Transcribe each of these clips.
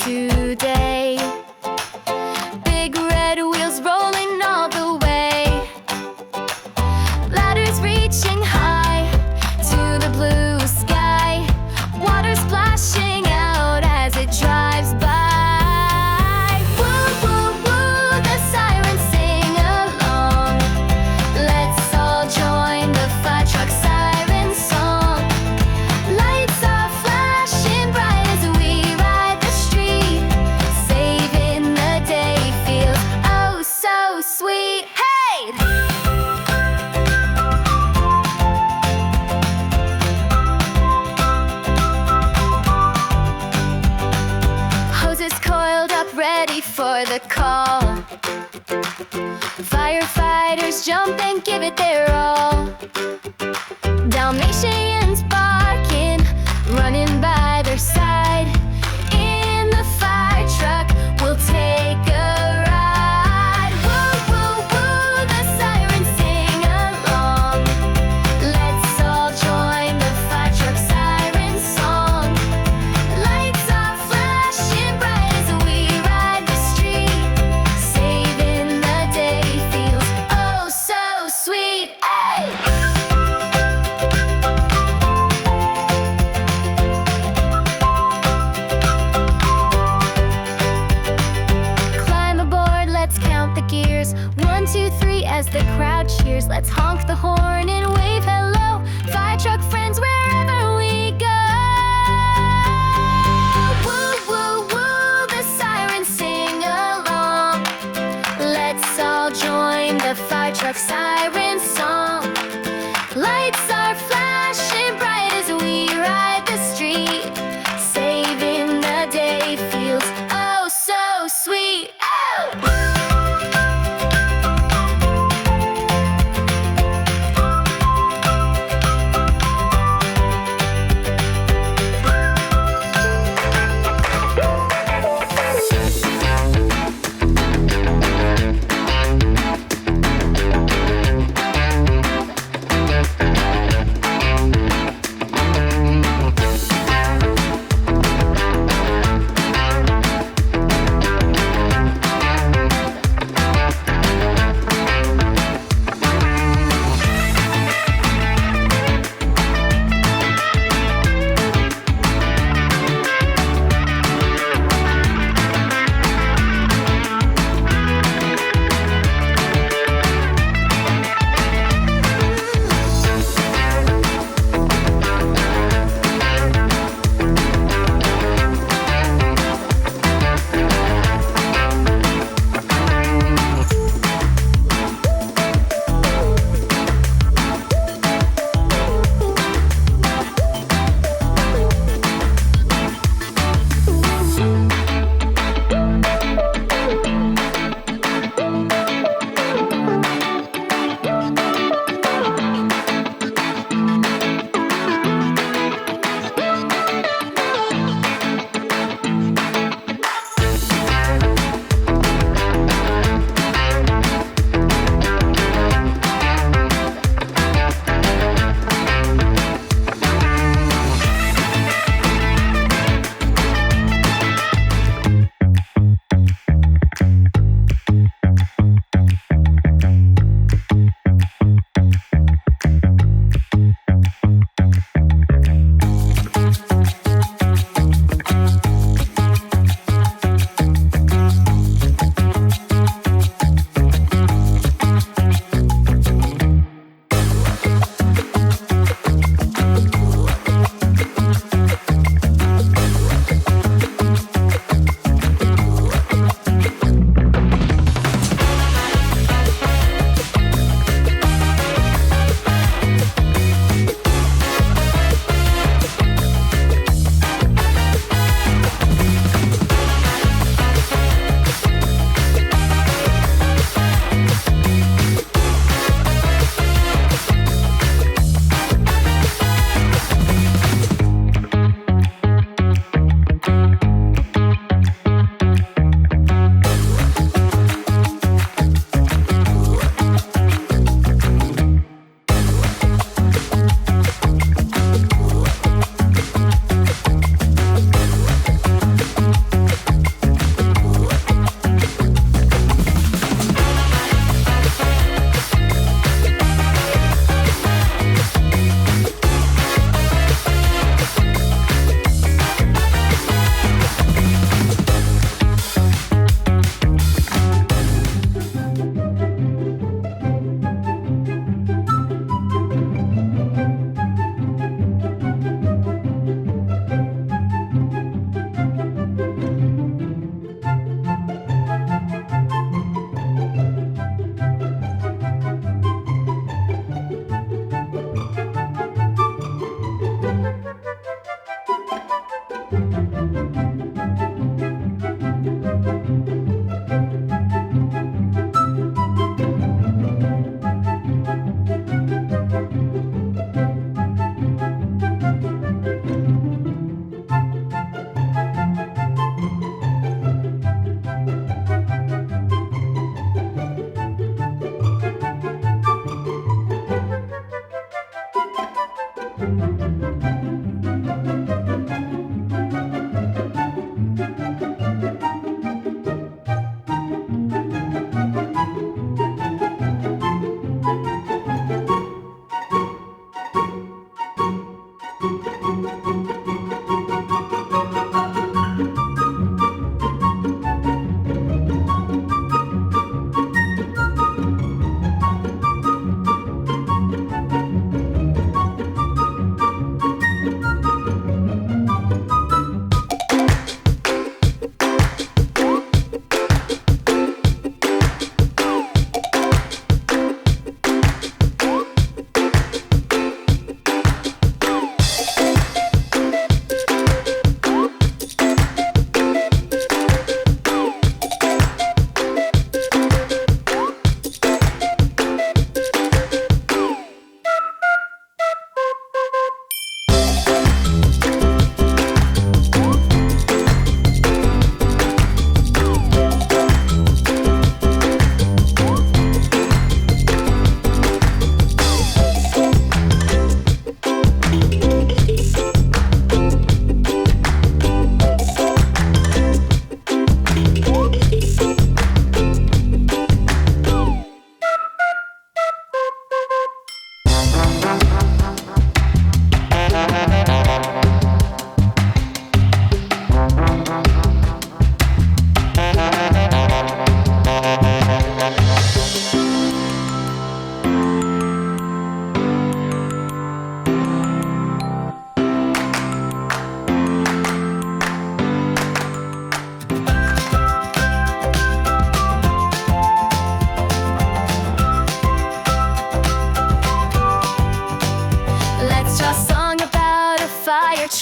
today. Big red wheels rolling all the way. Ladders reaching high to the blue sky. Water splashing out as it drives by. Woo, woo, woo, the sirens sing along. Let's all join the Firetruck Siren Song. Lights are flashing bright as we ride the street. Saving the day feels oh so sweet. Hey! Hoses coiled up, ready for the call. Firefighters jump and give it their all. Dalmatians barking, running by their side. In the fire truck, we'll take a ride. Woo, woo, woo, the sirens sing along. Let's all join the Firetruck Siren Song. Lights are flashing bright as we ride the street. Saving the day feels oh so sweet. Hey! Climb aboard, let's count the gears. 1, 2, 3 as the crowd cheers. Let's honk the horn and wave hello. Fire truck friends wherever we go. Woo, woo, woo, the sirens sing along. Let's all join the Firetruck Siren Song. Lights are flashing bright as we ride the street. Saving the day feels oh so sweet. Oh!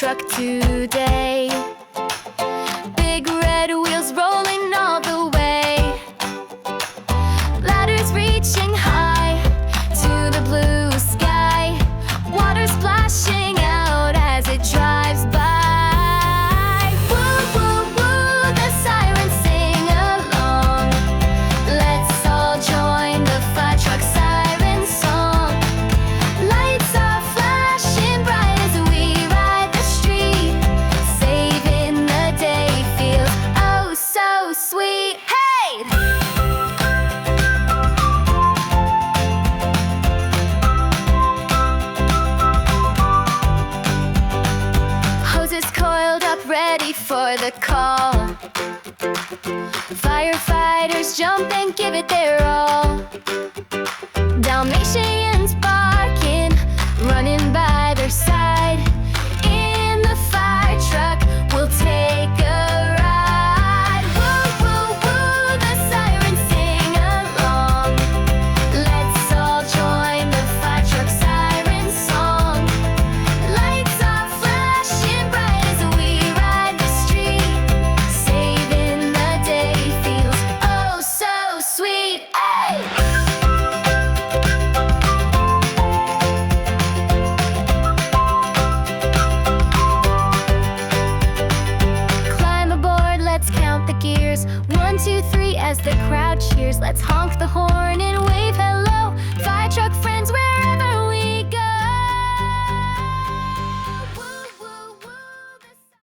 truck today. Big red wheels rolling all the way. Ladders reaching high to the blue sky. Water splashing out as it drives by. Woo, woo, woo, the sirens sing along. Let's all join the Firetruck Siren Song. Lights are flashing bright as we ride the street. Saving the day feels oh so sweet. Hey! Hoses coiled up, ready for the call. Firefighters jump and give it their all. Dalmatians